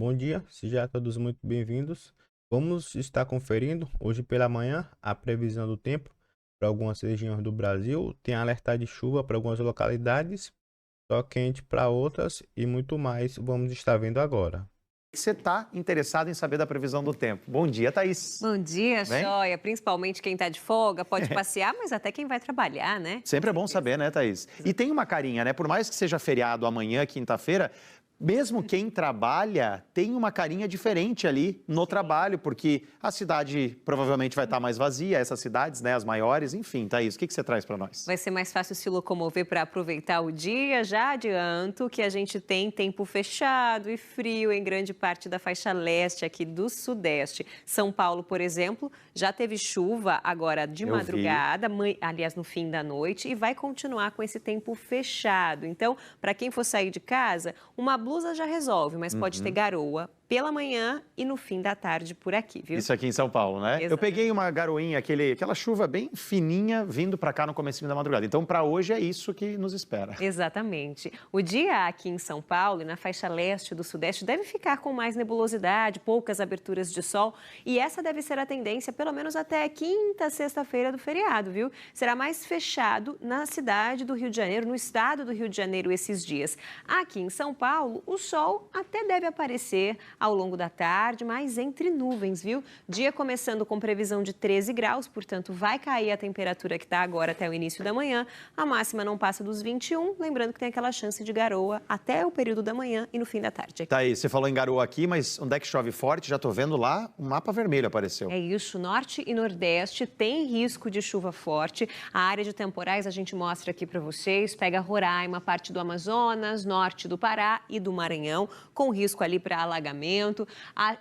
Bom dia, sejam todos muito bem-vindos. Vamos estar conferindo hoje pela manhã a previsão do tempo para algumas regiões do Brasil. Tem alerta de chuva para algumas localidades, só quente para outras e muito mais vamos estar vendo agora. Você está interessado em saber da previsão do tempo. Bom dia, Thaís. Bom dia, Bem? joia. Principalmente quem está de folga pode passear, mas até quem vai trabalhar, né? Sempre é bom saber, né, Thaís? E tem uma carinha, né? Por mais que seja feriado amanhã, quinta-feira, mesmo quem trabalha tem uma carinha diferente ali no trabalho, porque a cidade provavelmente vai estar mais vazia, essas cidades, né, as maiores, enfim, Thaís, o que você traz para nós? Vai ser mais fácil se locomover para aproveitar o dia. Já adianto que a gente tem tempo fechado e frio em grande parte da faixa leste aqui do Sudeste. São Paulo, por exemplo, já teve chuva agora de madrugada, aliás, no fim da noite, e vai continuar com esse tempo fechado. Então, para quem for sair de casa, uma blusa já resolve, mas pode ter garoa pela manhã e no fim da tarde por aqui, viu? Isso aqui em São Paulo, né? Exatamente. Eu peguei uma garoinha, aquela chuva bem fininha vindo para cá no comecinho da madrugada. Então, para hoje é isso que nos espera. Exatamente. O dia aqui em São Paulo e na faixa leste do Sudeste deve ficar com mais nebulosidade, poucas aberturas de sol, e essa deve ser a tendência pelo menos até quinta, sexta-feira do feriado, viu? Será mais fechado na cidade do Rio de Janeiro, no estado do Rio de Janeiro esses dias. Aqui em São Paulo, o sol até deve aparecer ao longo da tarde, mas entre nuvens, viu? Dia começando com previsão de 13 graus, portanto vai cair a temperatura que está agora até o início da manhã. A máxima não passa dos 21, lembrando que tem aquela chance de garoa até o período da manhã e no fim da tarde. Tá aí, você falou em garoa aqui, mas onde é que chove forte? Já tô vendo lá, um mapa vermelho apareceu. É isso, norte e nordeste tem risco de chuva forte. A área de temporais a gente mostra aqui para vocês. Pega Roraima, parte do Amazonas, norte do Pará e do Maranhão, com risco ali para alagamento.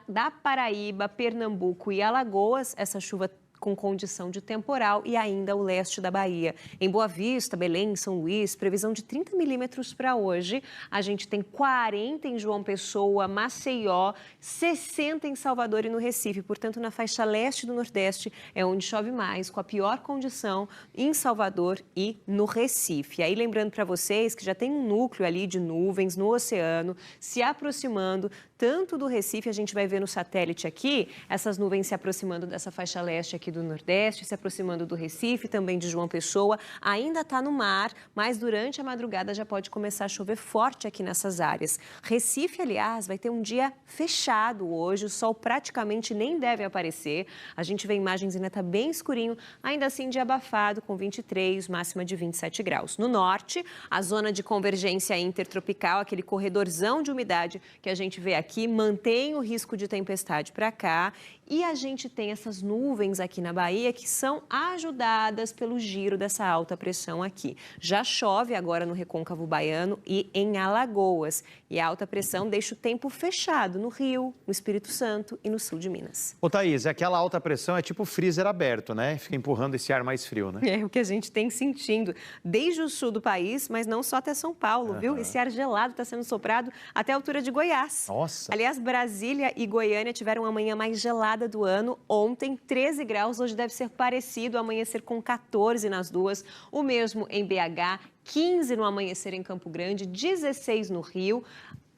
Da Paraíba, Pernambuco e Alagoas, essa chuva com condição de temporal e ainda o leste da Bahia. Em Boa Vista, Belém, São Luís, previsão de 30 milímetros para hoje. A gente tem 40 em João Pessoa, Maceió, 60 em Salvador e no Recife. Portanto, na faixa leste do Nordeste é onde chove mais, com a pior condição em Salvador e no Recife. Aí lembrando para vocês que já tem um núcleo ali de nuvens no oceano se aproximando tanto do Recife, a gente vai ver no satélite aqui, essas nuvens se aproximando dessa faixa leste aqui do Nordeste, se aproximando do Recife, também de João Pessoa. Ainda está no mar, mas durante a madrugada já pode começar a chover forte aqui nessas áreas. Recife, aliás, vai ter um dia fechado hoje, o sol praticamente nem deve aparecer. A gente vê imagens ainda está bem escurinho, ainda assim dia abafado, com 23, máxima de 27 graus. No norte, a zona de convergência intertropical, aquele corredorzão de umidade que a gente vê aqui, mantém o risco de tempestade para cá. E a gente tem essas nuvens aqui na Bahia que são ajudadas pelo giro dessa alta pressão aqui. Já chove agora no Recôncavo Baiano e em Alagoas. E a alta pressão deixa o tempo fechado no Rio, no Espírito Santo e no sul de Minas. Ô, Thaís, aquela alta pressão é tipo freezer aberto, né? Fica empurrando esse ar mais frio, né? É o que a gente tem sentindo desde o sul do país, mas não só até São Paulo, viu? Esse ar gelado está sendo soprado até a altura de Goiás. Nossa! Aliás, Brasília e Goiânia tiveram a manhã mais gelada do ano. Ontem, 13 graus, hoje deve ser parecido, amanhecer com 14 nas duas. O mesmo em BH, 15 no amanhecer em Campo Grande, 16 no Rio.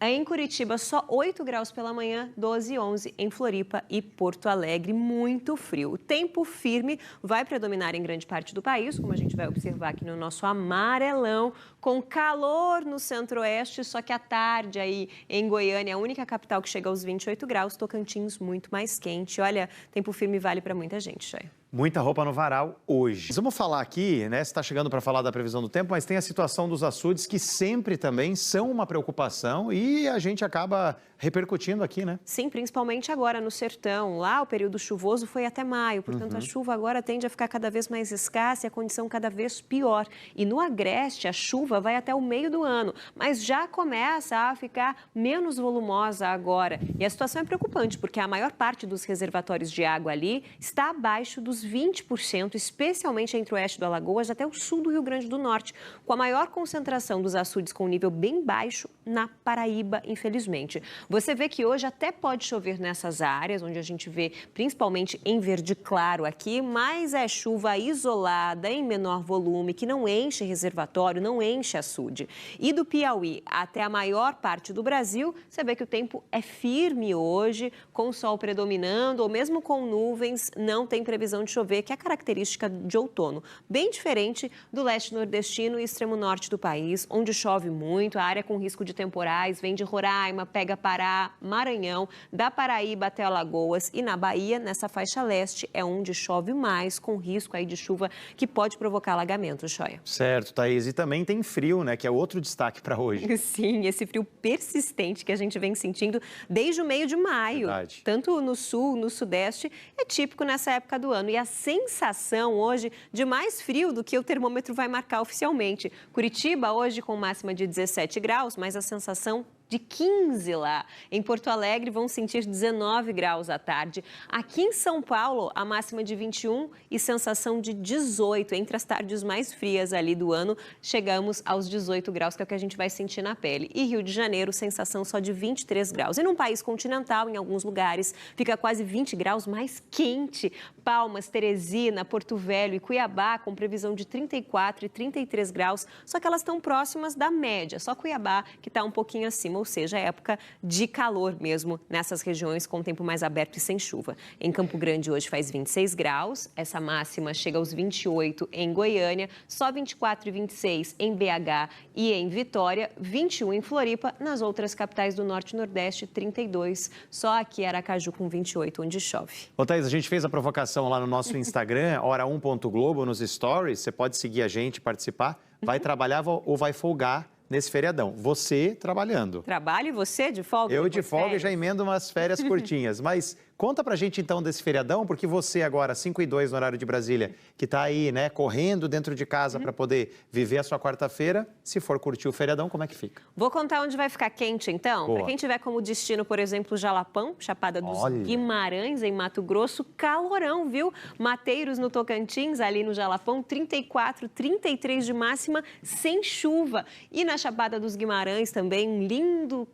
Em Curitiba, só 8 graus pela manhã, 12 e 11 em Floripa e Porto Alegre, muito frio. O tempo firme vai predominar em grande parte do país, como a gente vai observar aqui no nosso amarelão, com calor no centro-oeste, só que à tarde aí em Goiânia, a única capital que chega aos 28 graus, Tocantins muito mais quente. Olha, tempo firme vale para muita gente, Chay. Muita roupa no varal hoje. Vamos falar aqui, né? Você está chegando para falar da previsão do tempo, mas tem a situação dos açudes que sempre também são uma preocupação e a gente acaba repercutindo aqui, né? Sim, principalmente agora no sertão. Lá o período chuvoso foi até maio, portanto a chuva agora tende a ficar cada vez mais escassa e a condição cada vez pior. E no Agreste a chuva vai até o meio do ano, mas já começa a ficar menos volumosa agora. E a situação é preocupante porque a maior parte dos reservatórios de água ali está abaixo dos uns 20%, especialmente entre o oeste do Alagoas até o sul do Rio Grande do Norte, com a maior concentração dos açudes com nível bem baixo na Paraíba, infelizmente. Você vê que hoje até pode chover nessas áreas, onde a gente vê principalmente em verde claro aqui, mas é chuva isolada, em menor volume, que não enche reservatório, não enche açude. E do Piauí até a maior parte do Brasil, você vê que o tempo é firme hoje, com o sol predominando ou mesmo com nuvens, não tem previsão de chover, que é característica de outono. Bem diferente do leste nordestino e extremo norte do país, onde chove muito, a área com risco de temporais vem de Roraima, pega Pará, Maranhão, da Paraíba até Alagoas e na Bahia, nessa faixa leste, é onde chove mais, com risco aí de chuva que pode provocar alagamento, Choia. Certo, Thaís. E também tem frio, né? Que é outro destaque para hoje. Sim, esse frio persistente que a gente vem sentindo desde o meio de maio. Verdade. Tanto no sul, no sudeste, é típico nessa época do ano. E a sensação hoje de mais frio do que o termômetro vai marcar oficialmente. Curitiba hoje com máxima de 17 graus, mas a sensação de 15 lá. Em Porto Alegre vão sentir 19 graus à tarde. Aqui em São Paulo, a máxima de 21 e sensação de 18. Entre as tardes mais frias ali do ano, chegamos aos 18 graus, que é o que a gente vai sentir na pele. E Rio de Janeiro, sensação só de 23 graus. E num país continental, em alguns lugares, fica quase 20 graus mais quente. Palmas, Teresina, Porto Velho e Cuiabá, com previsão de 34 e 33 graus, só que elas estão próximas da média. Só Cuiabá que está um pouquinho acima, ou seja, é época de calor mesmo nessas regiões com tempo mais aberto e sem chuva. Em Campo Grande hoje faz 26 graus, essa máxima chega aos 28 em Goiânia, só 24 e 26 em BH e em Vitória, 21 em Floripa, nas outras capitais do Norte e Nordeste, 32, só aqui Aracaju com 28, onde chove. Ô, Thaís, a gente fez a provocação lá no nosso Instagram, hora1.globo, nos stories, você pode seguir a gente, participar, vai trabalhar ou vai folgar nesse feriadão. Você trabalhando. Trabalho e você de folga? Eu de folga já emendo umas férias curtinhas. Mas conta pra gente então desse feriadão, porque você agora, 5:02 no horário de Brasília, que tá aí, né, correndo dentro de casa para poder viver a sua quarta-feira, se for curtir o feriadão, como é que fica? Vou contar onde vai ficar quente, então. Para quem tiver como destino, por exemplo, Jalapão, Chapada dos Guimarães, em Mato Grosso, calorão, viu? Mateiros, no Tocantins, ali no Jalapão, 34, 33 de máxima, sem chuva. E na Chapada dos Guimarães também, um lindo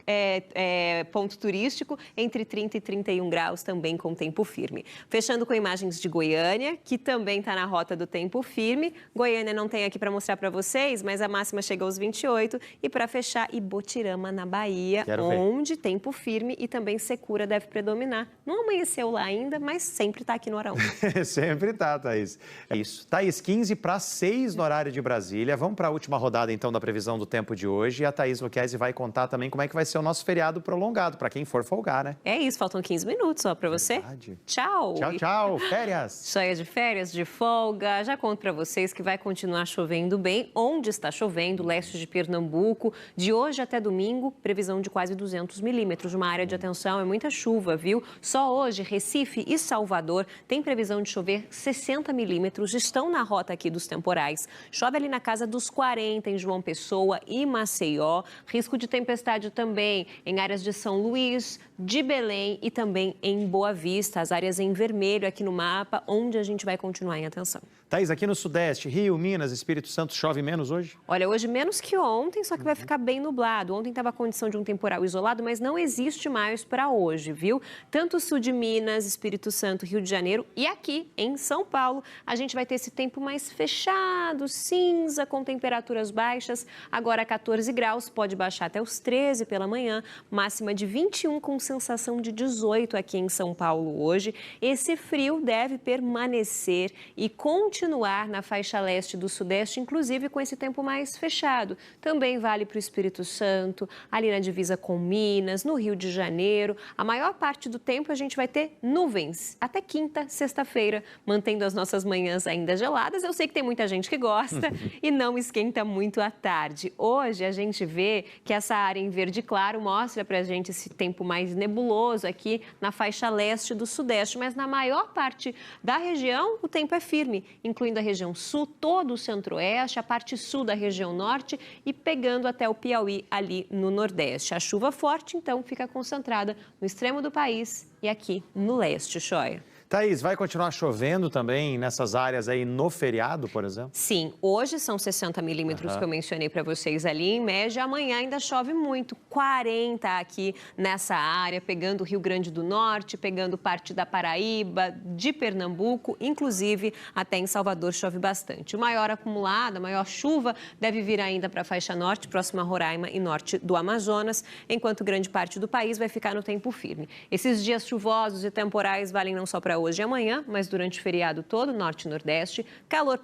ponto turístico, entre 30 e 31 graus, também com tempo firme. Fechando com imagens de Goiânia, que também está na rota do tempo firme. Goiânia não tem aqui para mostrar para vocês, mas a máxima chega aos 28. E para fechar, Ibotirama, na Bahia, onde tempo firme e também secura deve predominar. Não amanheceu lá ainda, mas sempre está aqui no Hora 1. Sempre tá, Thaís. É isso. Thaís, 15:06 no horário de Brasília. Vamos para a última rodada, então, da previsão do tempo de hoje. E a Thaís Luquezzi vai contar também como é que vai ser o nosso feriado prolongado, para quem for folgar, né? É isso, faltam 15 minutos só para você. Verdade. Tchau. Tchau, tchau. Férias. Choia de férias, de folga. Já conto para vocês que vai continuar chovendo bem. Onde está chovendo, leste de Pernambuco. De hoje até domingo, previsão de quase 200 milímetros. Uma área de atenção, é muita chuva, viu? Só hoje, Recife e Salvador tem previsão de chover 60 milímetros. Estão na rota aqui dos temporais. Chove ali na casa dos 40 em João Pessoa e Maceió. Risco de tempestade também em áreas de São Luís, de Belém e também em Boa Vista, as áreas em vermelho aqui no mapa, onde a gente vai continuar em atenção. Thaís, aqui no Sudeste, Rio, Minas, Espírito Santo, chove menos hoje? Olha, hoje menos que ontem, só que vai ficar bem nublado. Ontem estava a condição de um temporal isolado, mas não existe mais para hoje, viu? Tanto o sul de Minas, Espírito Santo, Rio de Janeiro e aqui em São Paulo, a gente vai ter esse tempo mais fechado, cinza, com temperaturas baixas. Agora 14 graus, pode baixar até os 13 pela manhã, máxima de 21 com sensação de 18 aqui em São Paulo hoje. Esse frio deve permanecer e continuar na faixa leste do Sudeste, inclusive com esse tempo mais fechado. Também vale para o Espírito Santo, ali na divisa com Minas, no Rio de Janeiro. A maior parte do tempo a gente vai ter nuvens, até quinta, sexta-feira, mantendo as nossas manhãs ainda geladas. Eu sei que tem muita gente que gosta e não esquenta muito à tarde. Hoje a gente vê que essa área em verde claro mostra para a gente esse tempo mais nebuloso aqui na faixa leste do Sudeste, mas na maior parte da região o tempo é firme, incluindo a região sul, todo o centro-oeste, a parte sul da região norte e pegando até o Piauí ali no nordeste. A chuva forte, então, fica concentrada no extremo do país e aqui no leste, Choia. Thaís, vai continuar chovendo também nessas áreas aí no feriado, por exemplo? Sim, hoje são 60 milímetros que eu mencionei para vocês ali, em média. Amanhã ainda chove muito, 40 aqui nessa área, pegando o Rio Grande do Norte, pegando parte da Paraíba, de Pernambuco, inclusive até em Salvador chove bastante. O maior acumulado, a maior chuva deve vir ainda para a faixa norte, próxima a Roraima e norte do Amazonas, enquanto grande parte do país vai ficar no tempo firme. Esses dias chuvosos e temporais valem não só para hoje e amanhã, mas durante o feriado todo, norte e nordeste, calor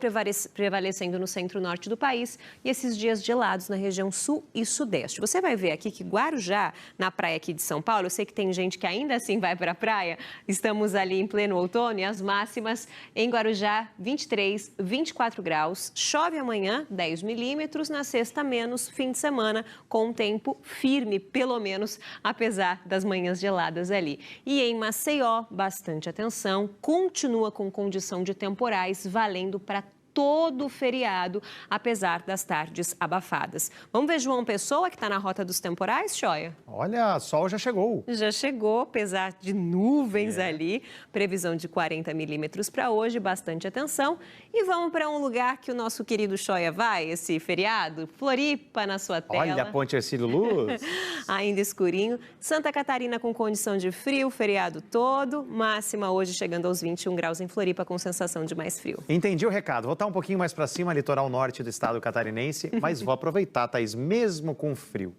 prevalecendo no centro-norte do país e esses dias gelados na região sul e sudeste. Você vai ver aqui que Guarujá, na praia aqui de São Paulo, eu sei que tem gente que ainda assim vai para a praia, estamos ali em pleno outono e as máximas em Guarujá, 23, 24 graus, chove amanhã, 10 milímetros, na sexta menos, fim de semana com um tempo firme, pelo menos, apesar das manhãs geladas ali. E em Maceió, bastante atenção, continua com condição de temporais valendo para todo o feriado, apesar das tardes abafadas. Vamos ver João Pessoa, que está na rota dos temporais, Choia? Olha, sol já chegou. Já chegou, apesar de nuvens ali. Previsão de 40 milímetros para hoje, bastante atenção. E vamos para um lugar que o nosso querido Choia vai, esse feriado, Floripa na sua tela. Olha a Ponte Hercílio Luz. Ainda escurinho. Santa Catarina com condição de frio, feriado todo. Máxima hoje chegando aos 21 graus em Floripa, com sensação de mais frio. Entendi o recado. Vou estar um pouquinho mais para cima, litoral norte do estado catarinense, mas vou aproveitar, Thaís, mesmo com frio.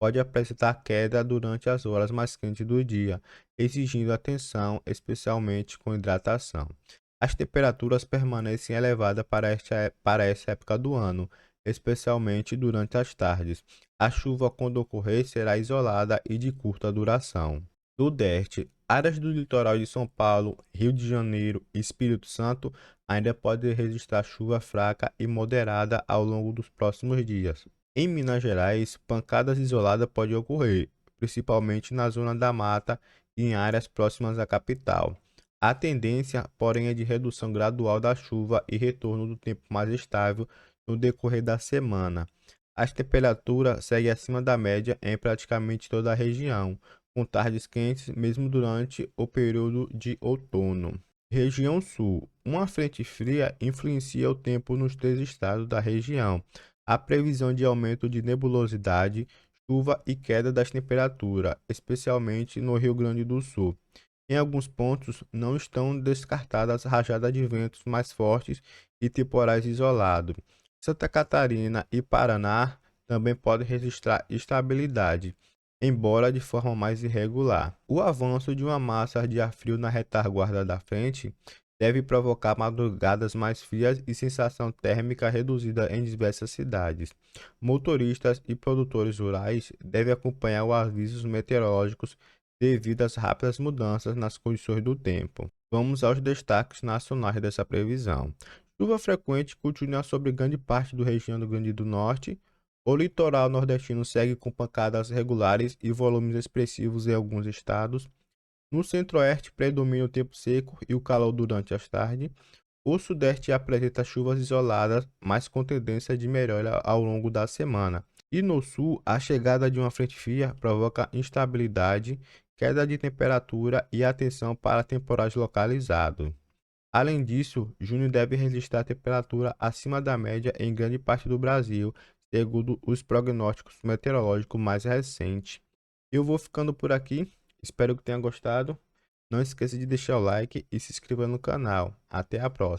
Pode apresentar queda durante as horas mais quentes do dia, exigindo atenção, especialmente com hidratação. As temperaturas permanecem elevadas para essa época do ano, especialmente durante as tardes. A chuva, quando ocorrer, será isolada e de curta duração. Sudeste. Áreas do litoral de São Paulo, Rio de Janeiro e Espírito Santo ainda podem registrar chuva fraca e moderada ao longo dos próximos dias. Em Minas Gerais, pancadas isoladas podem ocorrer, principalmente na zona da mata e em áreas próximas à capital. A tendência, porém, é de redução gradual da chuva e retorno do tempo mais estável no decorrer da semana. As temperaturas seguem acima da média em praticamente toda a região, com tardes quentes mesmo durante o período de outono. Região Sul. Uma frente fria influencia o tempo nos 3 estados da região. Há previsão de aumento de nebulosidade, chuva e queda das temperaturas, especialmente no Rio Grande do Sul. Em alguns pontos, não estão descartadas rajadas de ventos mais fortes e temporais isolados. Santa Catarina e Paraná também podem registrar estabilidade, embora de forma mais irregular. O avanço de uma massa de ar frio na retaguarda da frente deve provocar madrugadas mais frias e sensação térmica reduzida em diversas cidades. Motoristas e produtores rurais devem acompanhar os avisos meteorológicos devido às rápidas mudanças nas condições do tempo. Vamos aos destaques nacionais dessa previsão. Chuva frequente continua sobre grande parte da região do Rio Grande do Norte. O litoral nordestino segue com pancadas regulares e volumes expressivos em alguns estados. No centro-oeste predomina o tempo seco e o calor durante as tardes. O sudeste apresenta chuvas isoladas, mas com tendência de melhora ao longo da semana. E no sul, a chegada de uma frente fria provoca instabilidade, queda de temperatura e atenção para temporais localizados. Além disso, junho deve registrar temperatura acima da média em grande parte do Brasil, segundo os prognósticos meteorológicos mais recentes. Eu vou ficando por aqui, espero que tenha gostado. Não esqueça de deixar o like e se inscrever no canal. Até a próxima.